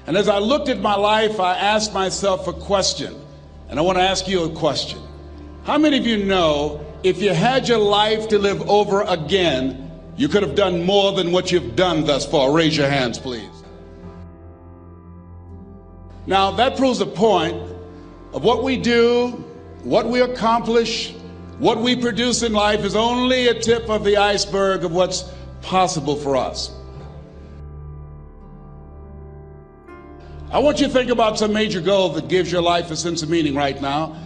And as I looked at my life, I asked myself a question. And I want to ask you a question. How many of you know if you had your life to live over again, you could have done more than what you've done thus far? Raise your hands, please. Now, that proves the point of what we do, what we accomplish, what we produce in life is only a tip of the iceberg of what's possible for us. I want you to think about some major goal that gives your life a sense of meaning right now.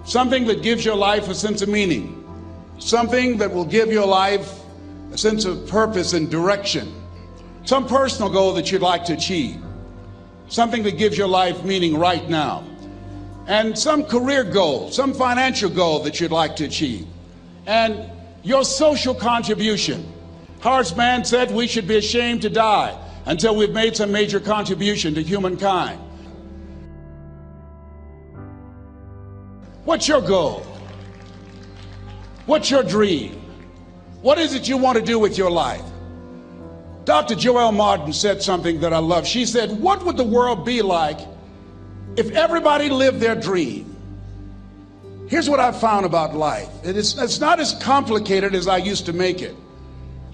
Something that gives your life a sense of meaning. Something that will give your life a sense of purpose and direction. Some personal goal that you'd like to achieve. Something that gives your life meaning right now. And some career goal, some financial goal that you'd like to achieve. And your social contribution. Horace Mann said we should be ashamed to die until we've made some major contribution to humankind. What's your goal? What's your dream? What is it you want to do with your life? Dr. Joelle Martin said something that I love. She said, what would the world be like if everybody lived their dream? Here's what I've found about life. It's not as complicated as I used to make it.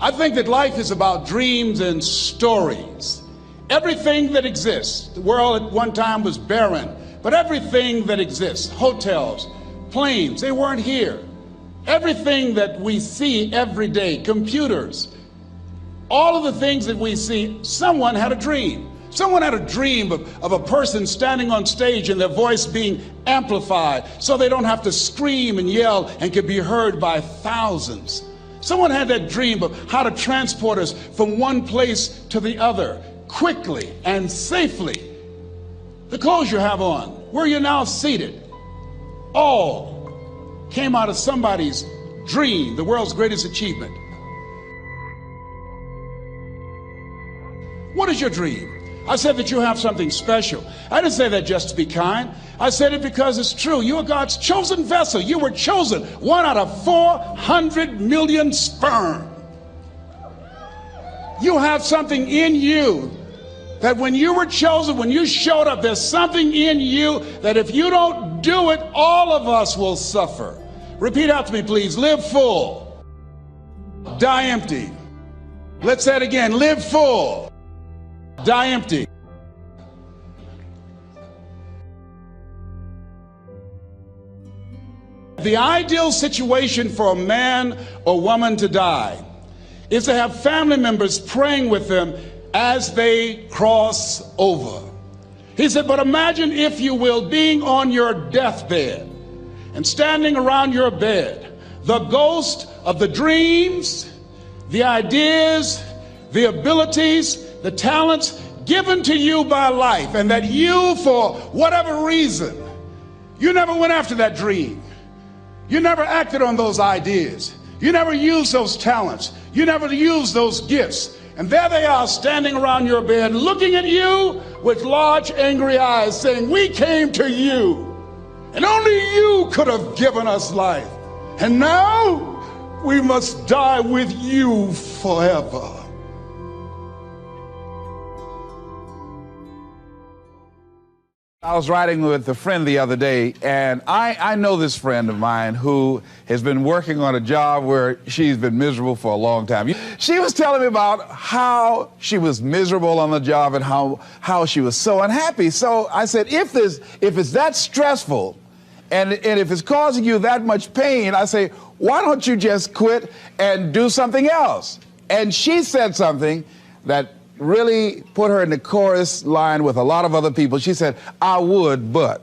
I think that life is about dreams and stories. Everything that exists, the world at one time was barren, but everything that exists, hotels, planes, they weren't here. Everything that we see every day, computers, all of the things that we see, someone had a dream. Someone had a dream of a person standing on stage and their voice being amplified so they don't have to scream and yell and can be heard by thousands. Someone had that dream of how to transport us from one place to the other quickly and safely. The clothes you have on, where you're now seated, all came out of somebody's dream, the world's greatest achievement. What is your dream? I said that you have something special. I didn't say that just to be kind. I said it because it's true. You are God's chosen vessel. You were chosen, 1 out of 400 million sperm. You have something in you that when you were chosen, when you showed up, there's something in you that if you don't do it, all of us will suffer. Repeat after me, please. Live full, die empty. Let's say it again. Live full, die empty. The ideal situation for a man or woman to die is to have family members praying with them as they cross over. He said, but imagine, if you will, being on your deathbed and standing around your bed, the ghost of the dreams, the ideas, the abilities, the talents given to you by life, and that you, for whatever reason, you never went after that dream. You never acted on those ideas. You never used those talents. You never used those gifts. And there they are standing around your bed looking at you with large angry eyes saying, we came to you and only you could have given us life. And now we must die with you forever. I was riding with a friend the other day, and I know this friend of mine who has been working on a job where she's been miserable for a long time. She was telling me about how she was miserable on the job and how she was so unhappy. So I said, if it's that stressful and if it's causing you that much pain, I say, why don't you just quit and do something else? And she said something that really put her in the chorus line with a lot of other people. She said, I would, but.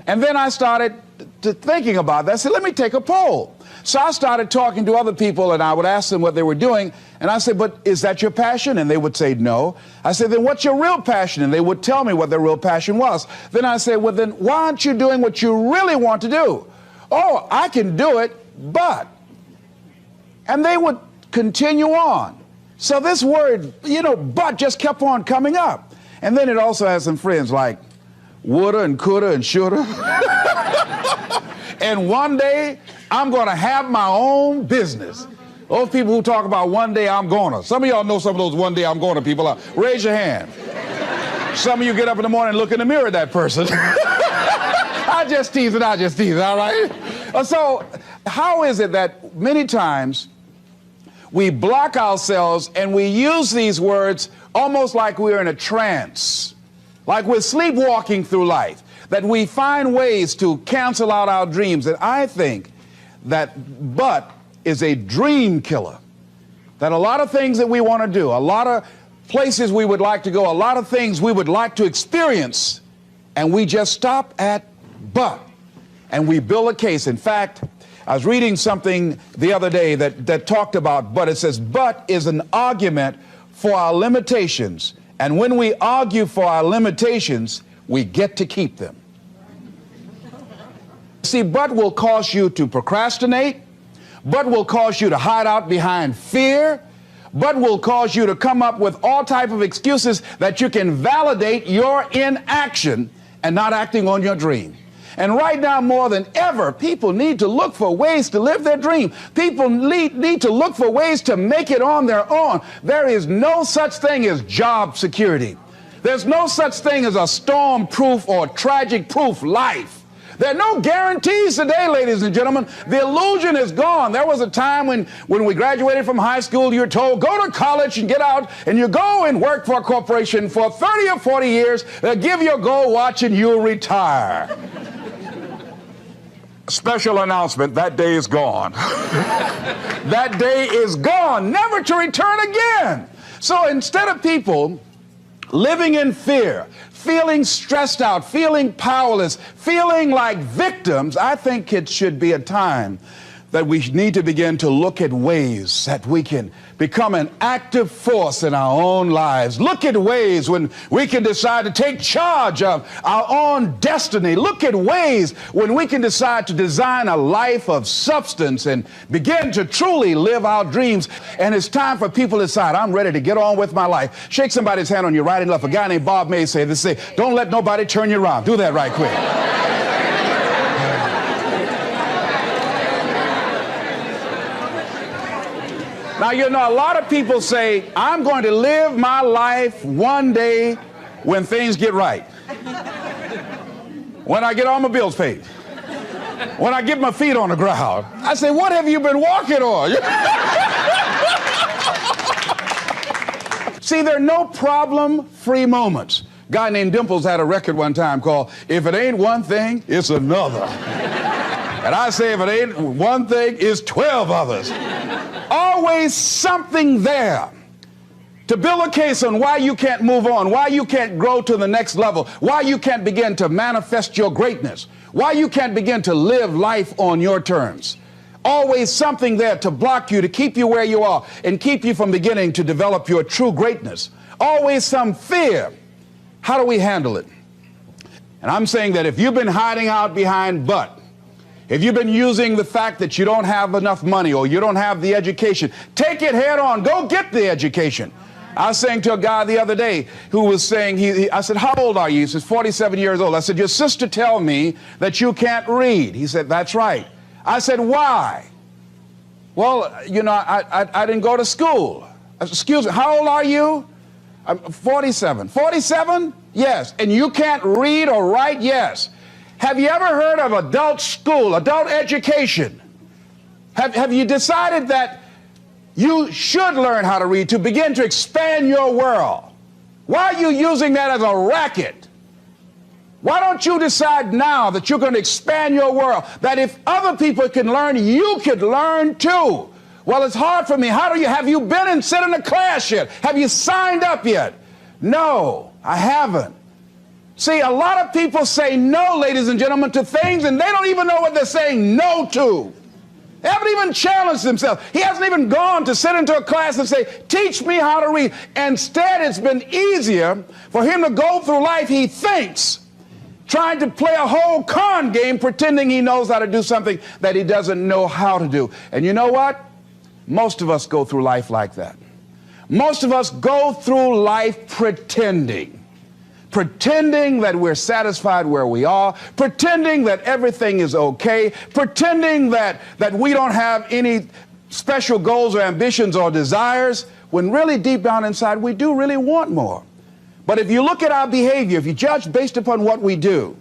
And then I started thinking about that. I said, let me take a poll. So I started talking to other people, and I would ask them what they were doing. And I said, but is that your passion? And they would say no. I said, then what's your real passion? And they would tell me what their real passion was. Then I said, well, then why aren't you doing what you really want to do? Oh, I can do it, but. And they would continue on. So this word, but just kept on coming up. And then it also has some friends like woulda and coulda and shoulda. And one day I'm going to have my own business. Those people who talk about one day I'm gonna. Some of y'all know some of those one day I'm gonna people. Raise your hand. Some of you get up in the morning and look in the mirror at that person. I just tease it, all right? So how is it that many times we block ourselves and we use these words almost like we're in a trance, like we're sleepwalking through life, that we find ways to cancel out our dreams? And I think that but is a dream killer, that a lot of things that we want to do, a lot of places we would like to go, a lot of things we would like to experience, and we just stop at but, and we build a case. In fact, I was reading something the other day that talked about but. It says, but is an argument for our limitations, and when we argue for our limitations, we get to keep them. See, but will cause you to procrastinate, but will cause you to hide out behind fear, but will cause you to come up with all type of excuses that you can validate your inaction and not acting on your dream. And right now, more than ever, people need to look for ways to live their dream. People need to look for ways to make it on their own. There is no such thing as job security. There's no such thing as a storm-proof or tragic-proof life. There are no guarantees today, ladies and gentlemen. The illusion is gone. There was a time when we graduated from high school, you were told, go to college and get out, and you go and work for a corporation for 30 or 40 years. They'll give you a gold watch and you'll retire. Special announcement, that day is gone. That day is gone, never to return again. So instead of people living in fear, feeling stressed out, feeling powerless, feeling like victims, I think it should be a time that we need to begin to look at ways that we can become an active force in our own lives. Look at ways when we can decide to take charge of our own destiny. Look at ways when we can decide to design a life of substance and begin to truly live our dreams. And it's time for people to decide, I'm ready to get on with my life. Shake somebody's hand on your right and left. A guy named Bob May say this, don't let nobody turn you around. Do that right quick. Now, you know, a lot of people say, I'm going to live my life one day when things get right. When I get all my bills paid. When I get my feet on the ground. I say, what have you been walking on? See, there are no problem-free moments. A guy named Dimples had a record one time called, If It Ain't One Thing, It's Another. And I say, if it ain't one thing, it's 12 others. Always something there to build a case on why you can't move on, why you can't grow to the next level, why you can't begin to manifest your greatness, why you can't begin to live life on your terms. Always something there to block you, to keep you where you are, and keep you from beginning to develop your true greatness. Always some fear. How do we handle it? And I'm saying that if you've been hiding out behind but, if you've been using the fact that you don't have enough money or you don't have the education, take it head on. Go get the education. I was saying to a guy the other day who was saying, I said, how old are you? He says, 47 years old. I said, your sister tell me that you can't read. He said, that's right. I said, why? Well, you know, I didn't go to school. I said, excuse me, how old are you? I'm 47. 47? Yes. And you can't read or write? Yes. Have you ever heard of adult school, adult education? Have you decided that you should learn how to read to begin to expand your world? Why are you using that as a racket? Why don't you decide now that you're going to expand your world, that if other people can learn, you could learn too? Well, it's hard for me. Have you been and sit in a class yet? Have you signed up yet? No, I haven't. See, a lot of people say no, ladies and gentlemen, to things, and they don't even know what they're saying no to. They haven't even challenged themselves. He hasn't even gone to sit into a class and say, teach me how to read. Instead, it's been easier for him to go through life, he thinks, trying to play a whole con game, pretending he knows how to do something that he doesn't know how to do. And you know what? Most of us go through life like that. Most of us go through life pretending that we're satisfied where we are, pretending that everything is okay, pretending that we don't have any special goals or ambitions or desires, when really deep down inside we do really want more. But if you look at our behavior, if you judge based upon what we do,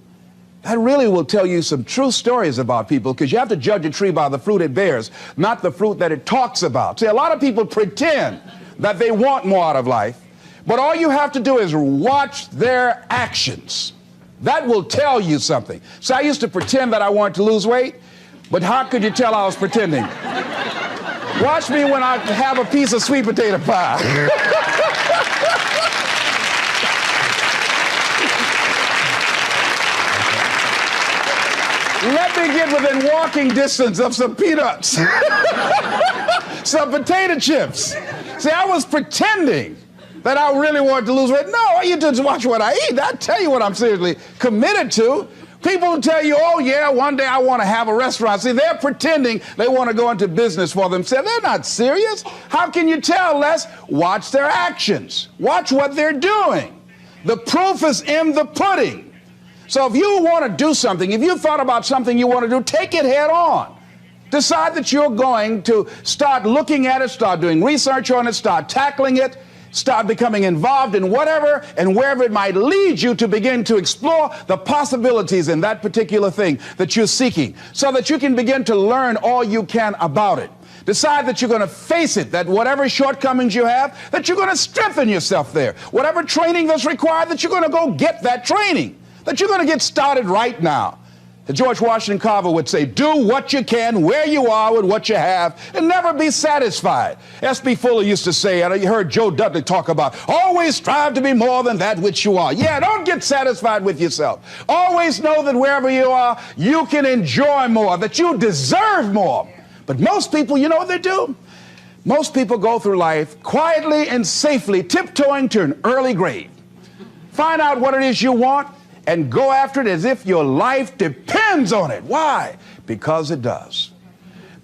that really will tell you some true stories about people, because you have to judge a tree by the fruit it bears, not the fruit that it talks about. See, a lot of people pretend that they want more out of life, but all you have to do is watch their actions. That will tell you something. So I used to pretend that I wanted to lose weight, but how could you tell I was pretending? Watch me when I have a piece of sweet potato pie. Let me get within walking distance of some peanuts, some potato chips. See, I was pretending that I really wanted to lose weight. No, all you do is watch what I eat. I tell you what I'm seriously committed to. People will tell you, oh yeah, one day I want to have a restaurant. See, they're pretending they want to go into business for themselves. They're not serious. How can you tell, Les? Watch their actions. Watch what they're doing. The proof is in the pudding. So if you want to do something, if you thought about something you want to do, take it head on. Decide that you're going to start looking at it, start doing research on it, start tackling it, start becoming involved in whatever and wherever it might lead you, to begin to explore the possibilities in that particular thing that you're seeking, so that you can begin to learn all you can about it. Decide that you're going to face it, that whatever shortcomings you have, that you're going to strengthen yourself there. Whatever training that's required, that you're going to go get that training, that you're going to get started right now. George Washington Carver would say, do what you can, where you are, with what you have, and never be satisfied. S.B. Fuller used to say, and you heard Joe Dudley talk about, always strive to be more than that which you are. Yeah, don't get satisfied with yourself. Always know that wherever you are, you can enjoy more, that you deserve more. But most people, you know what they do? Most people go through life quietly and safely, tiptoeing to an early grave. Find out what it is you want, and go after it as if your life depends on it. Why? Because it does.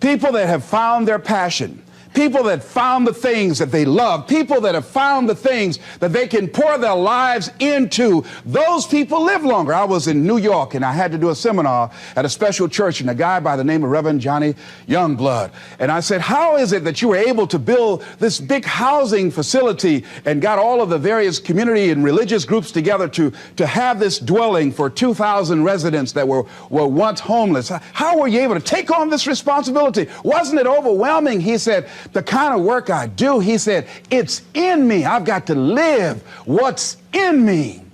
People that have found their passion, people that found the things that they love, people that have found the things that they can pour their lives into, those people live longer. I was in New York and I had to do a seminar at a special church, and a guy by the name of Reverend Johnny Youngblood. And I said, how is it that you were able to build this big housing facility and got all of the various community and religious groups together to have this dwelling for 2,000 residents that were once homeless? How were you able to take on this responsibility? Wasn't it overwhelming? He said, the kind of work I do, he said, it's in me. I've got to live what's in me.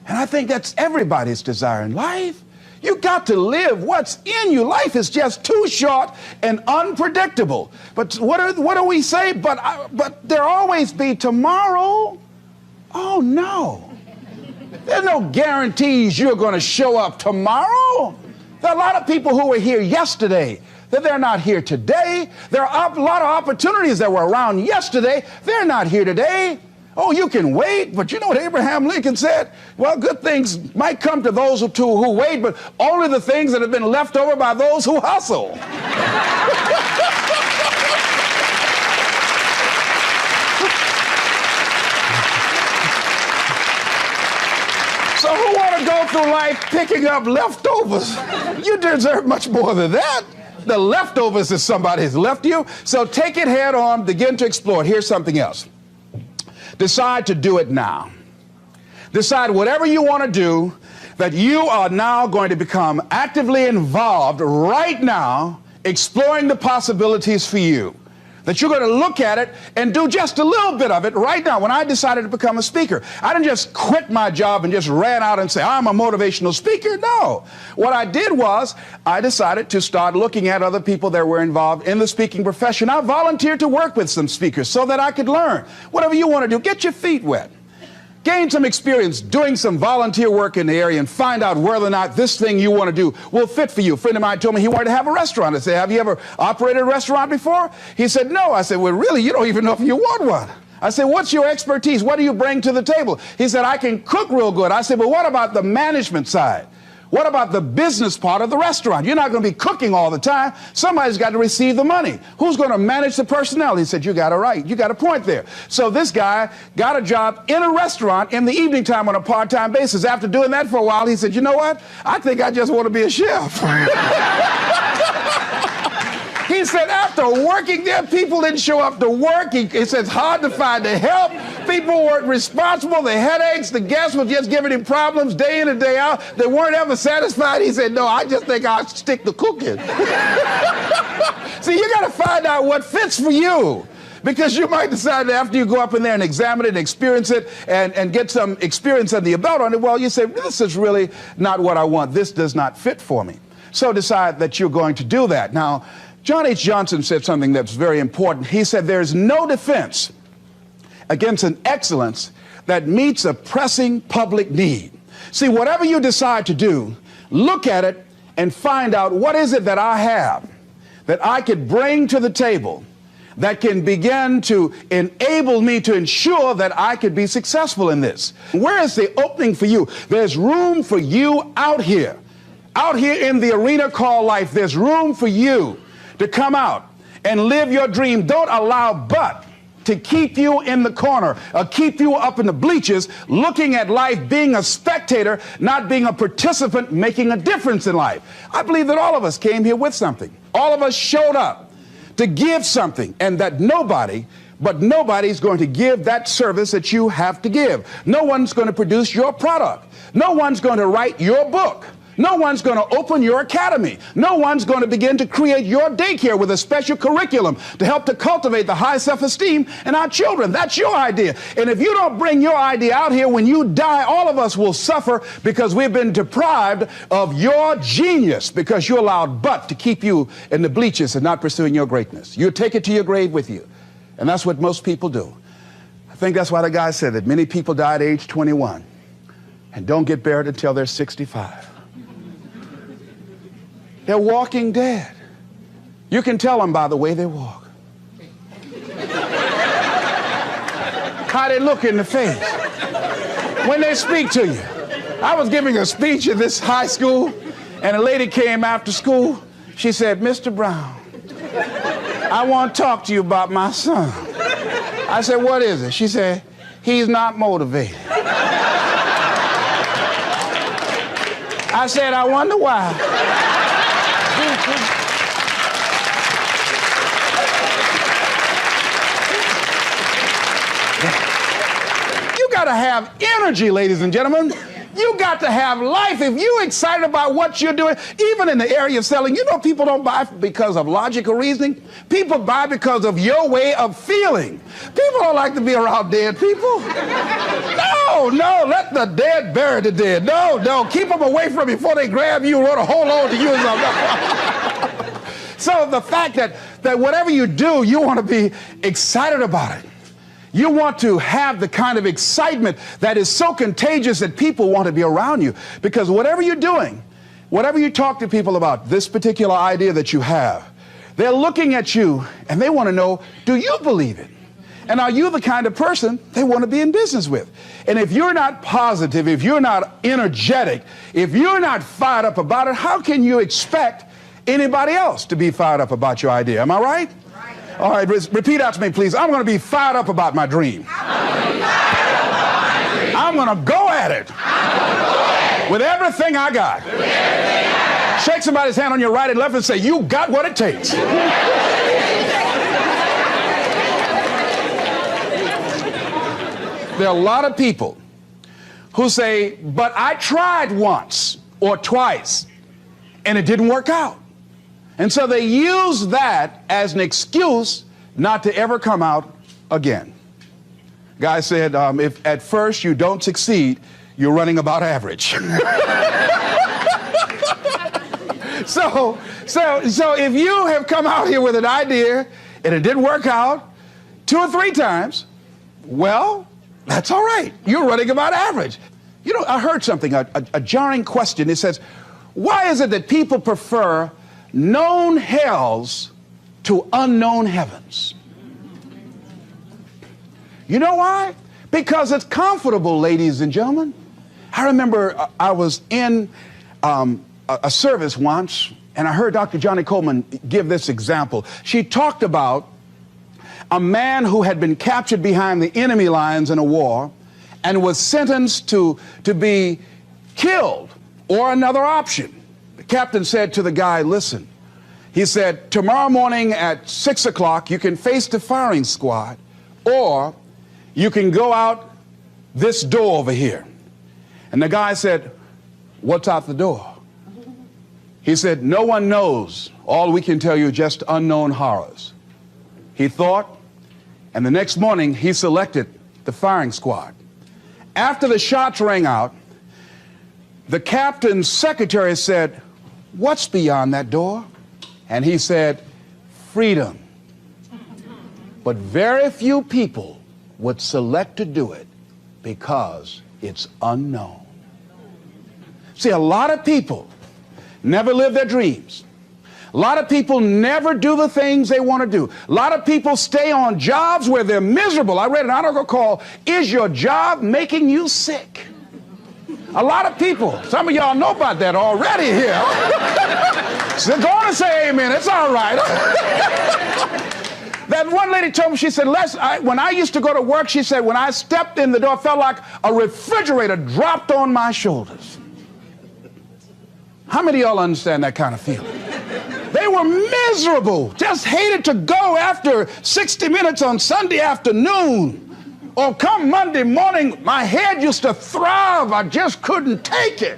And I think that's everybody's desire in life. You got to live what's in you. Life is just too short and unpredictable. But what do we say? But there always be tomorrow. Oh no. There's no guarantees you're going to show up tomorrow. There are a lot of people who were here yesterday that they're not here today. There are a lot of opportunities that were around yesterday. They're not here today. Oh, you can wait, but you know what Abraham Lincoln said? Well, good things might come to those who wait, but only the things that have been left over by those who hustle. So who want to go through life picking up leftovers? You deserve much more than that. The leftovers that somebody has left you. So take it head on, begin to explore it. Here's something else. Decide to do it now. Decide whatever you want to do, that you are now going to become actively involved right now, exploring the possibilities for you. That you're going to look at it and do just a little bit of it right now. When I decided to become a speaker, I didn't just quit my job and just ran out and say, I'm a motivational speaker. No. What I did was I decided to start looking at other people that were involved in the speaking profession. I volunteered to work with some speakers so that I could learn. Whatever you want to do, get your feet wet. Gain some experience doing some volunteer work in the area and find out whether or not this thing you want to do will fit for you. A friend of mine told me he wanted to have a restaurant. I said, have you ever operated a restaurant before? He said, no. I said, well, really, you don't even know if you want one. I said, what's your expertise? What do you bring to the table? He said, I can cook real good. I said, well, what about the management side? What about the business part of the restaurant? You're not going to be cooking all the time. Somebody's got to receive the money. Who's going to manage the personnel? He said, you got it right. You got a point there. So this guy got a job in a restaurant in the evening time on a part-time basis. After doing that for a while, he said, you know what? I think I just want to be a chef. He He said after working there, people didn't show up to work. He said it's hard to find the help. People weren't responsible. The headaches, the guests were just giving him problems day in and day out. They weren't ever satisfied. He said, no, I just think I'll stick to cooking. See, you got to find out what fits for you. Because you might decide that after you go up in there and examine it and experience it and get some experience under your belt on it, well, you say, this is really not what I want. This does not fit for me. So decide that you're going to do that. Now, John H. Johnson said something that's very important. He said, there's no defense against an excellence that meets a pressing public need. See, whatever you decide to do, look at it and find out what is it that I have that I could bring to the table that can begin to enable me to ensure that I could be successful in this. Where is the opening for you? There's room for you out here in the arena called life. There's room for you to come out and live your dream. Don't allow but to keep you in the corner or keep you up in the bleachers looking at life, being a spectator, not being a participant, making a difference in life. I believe that all of us came here with something. All of us showed up to give something, and that nobody's going to give that service that you have to give. No one's going to produce your product. No one's going to write your book. No one's going to open your academy. No one's going to begin to create your daycare with a special curriculum to help to cultivate the high self-esteem in our children. That's your idea. And if you don't bring your idea out here, when you die, all of us will suffer because we've been deprived of your genius because you allowed but to keep you in the bleachers and not pursuing your greatness. You take it to your grave with you. And that's what most people do. I think that's why the guy said that many people die at age 21 and don't get buried until they're 65. They're walking dead. You can tell them by the way they walk. How they look in the face when they speak to you. I was giving a speech at this high school, and a lady came after school. She said, Mr. Brown, I want to talk to you about my son. I said, what is it? She said, he's not motivated. I said, I wonder why. You got to have energy, ladies and gentlemen. You got to have life. If you're excited about what you're doing, even in the area of selling, you know people don't buy because of logical reasoning. People buy because of your way of feeling. People don't like to be around dead people. No, let the dead bury the dead. No, keep them away from you before they grab you and want to hold on to you. So the fact that whatever you do, you want to be excited about it. You want to have the kind of excitement that is so contagious that people want to be around you. Because whatever you're doing, whatever you talk to people about, this particular idea that you have, they're looking at you and they want to know, do you believe it? And are you the kind of person they want to be in business with? And if you're not positive, if you're not energetic, if you're not fired up about it, how can you expect anybody else to be fired up about your idea? Am I right? All right, repeat out to me, please. I'm going to be fired up about my dream. I'm going to go at it with everything I got. Shake somebody's hand on your right and left and say, you got what it takes. There are a lot of people who say, but I tried once or twice and it didn't work out. And so they use that as an excuse not to ever come out again. Guy said, if at first you don't succeed, you're running about average. So if you have come out here with an idea and it didn't work out 2 or 3 times, well, that's all right. You're running about average. You know, I heard something, a jarring question. It says, why is it that people prefer known hells to unknown heavens? You know why? Because it's comfortable, ladies and gentlemen. I remember I was in a service once, and I heard Dr. Johnny Coleman give this example. She talked about a man who had been captured behind the enemy lines in a war and was sentenced to be killed or another option. The captain said to the guy, listen, He said, tomorrow morning at 6 o'clock, you can face the firing squad, or you can go out this door over here. And the guy said, what's out the door? He said, no one knows. All we can tell you is just unknown horrors. He thought, and the next morning he selected the firing squad. After the shots rang out, the captain's secretary said, what's beyond that door? And he said, freedom. But very few people would select to do it because it's unknown. See, a lot of people never live their dreams. A lot of people never do the things they want to do. A lot of people stay on jobs where they're miserable. I read an article called, Is Your Job Making You Sick? A lot of people, some of y'all know about that already here. So go on and say amen, it's all right. That one lady told me, she said, when I used to go to work, she said, when I stepped in the door, it felt like a refrigerator dropped on my shoulders. How many of y'all understand that kind of feeling? They were miserable, just hated to go after 60 minutes on Sunday afternoon. Or come Monday morning, my head used to throb. I just couldn't take it.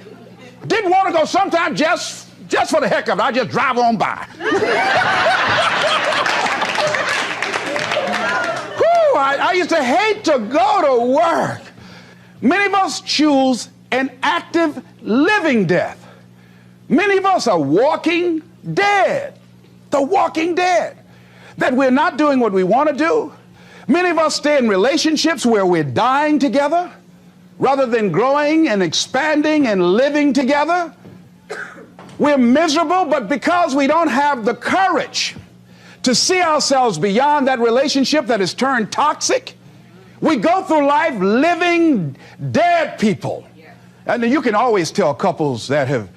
Didn't want to go sometimes just for the heck of it. I just drive on by. Whew, I used to hate to go to work. Many of us choose an active living death. Many of us are walking dead. The walking dead. That we're not doing what we want to do. Many of us stay in relationships where we're dying together rather than growing and expanding and living together. We're miserable, but because we don't have the courage to see ourselves beyond that relationship that has turned toxic, we go through life living dead people. And you can always tell couples that have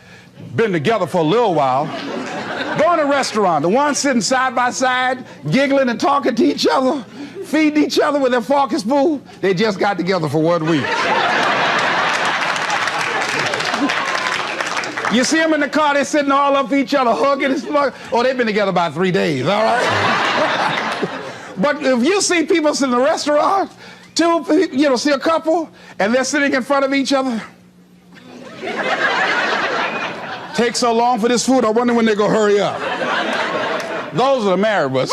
been together for a little while. Go in a restaurant, the ones sitting side by side, giggling and talking to each other, feeding each other with their fork and spoon, they just got together for 1 week. You see them in the car, they're sitting all up each other, hugging and smoking. Oh, they've been together about 3 days, all right? But if you see people sitting in a restaurant, see a couple, and they're sitting in front of each other. Takes so long for this food, I wonder when they're gonna hurry up. Those are the married ones.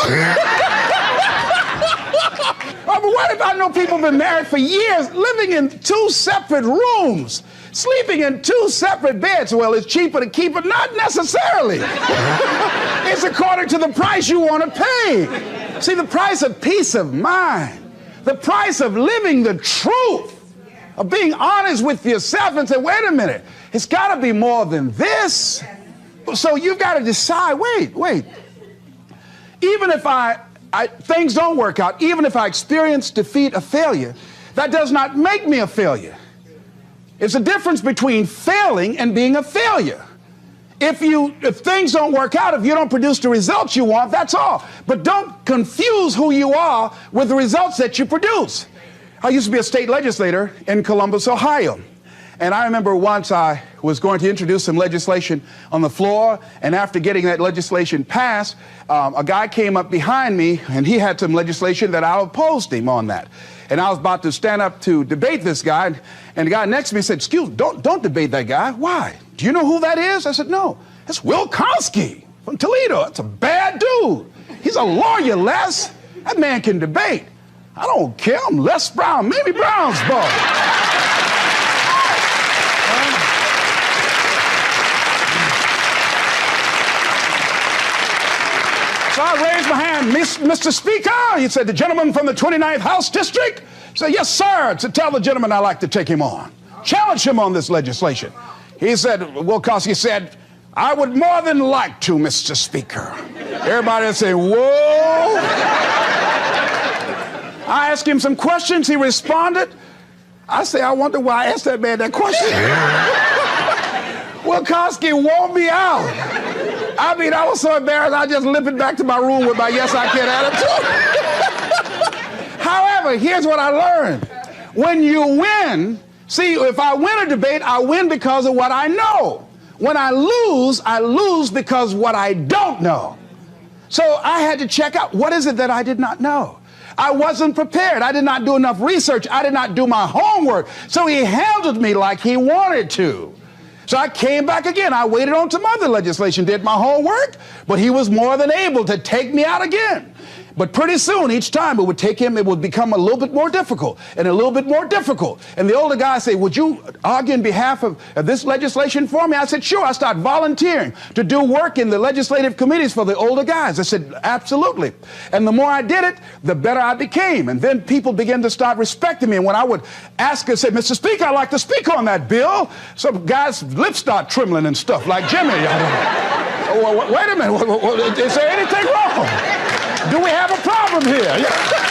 Oh, but what if I know people have been married for years, living in 2 separate rooms, sleeping in 2 separate beds? Well, it's cheaper to keep it. Not necessarily. It's according to the price you want to pay. See, the price of peace of mind, the price of living the truth, of being honest with yourself and say, wait a minute, it's got to be more than this. So you've got to decide, wait. Even if things don't work out, even if I experience defeat or failure, that does not make me a failure. It's a difference between failing and being a failure. If things don't work out, if you don't produce the results you want, that's all. But don't confuse who you are with the results that you produce. I used to be a state legislator in Columbus, Ohio. And I remember once I was going to introduce some legislation on the floor, and after getting that legislation passed, a guy came up behind me, and he had some legislation that I opposed him on that. And I was about to stand up to debate this guy, and the guy next to me said, excuse me, don't debate that guy. Why? Do you know who that is? I said, no, that's Wilkowski from Toledo. That's a bad dude. He's a lawyer, Les. That man can debate. I don't care. I'm Les Brown, Mamie Brown's boy. So I raised my hand, Mr. Speaker. He said, the gentleman from the 29th House District? I said, yes, sir. To tell the gentleman I'd like to take him on. Challenge him on this legislation. He said, Wilkowski said, I would more than like to, Mr. Speaker. Everybody would say, whoa. I asked him some questions. He responded. I say, I wonder why I asked that man that question. Wilkowski wore me out. I mean, I was so embarrassed, I just limped back to my room with my yes, I can attitude. However, here's what I learned. When you win, see, if I win a debate, I win because of what I know. When I lose because what I don't know. So I had to check out, what is it that I did not know? I wasn't prepared. I did not do enough research. I did not do my homework. So he handled me like he wanted to. So I came back again. I waited on some other legislation, did my homework, but he was more than able to take me out again. But pretty soon, each time it would become a little bit more difficult and a little bit more difficult. And the older guy said, would you argue in behalf of this legislation for me? I said, sure. I started volunteering to do work in the legislative committees for the older guys. I said, absolutely. And the more I did it, the better I became. And then people began to start respecting me. And when I would ask and say, Mr. Speaker, I'd like to speak on that bill, some guys' lips start trembling and stuff, like Jimmy. Wait a minute, is there anything wrong? Do we have a problem here?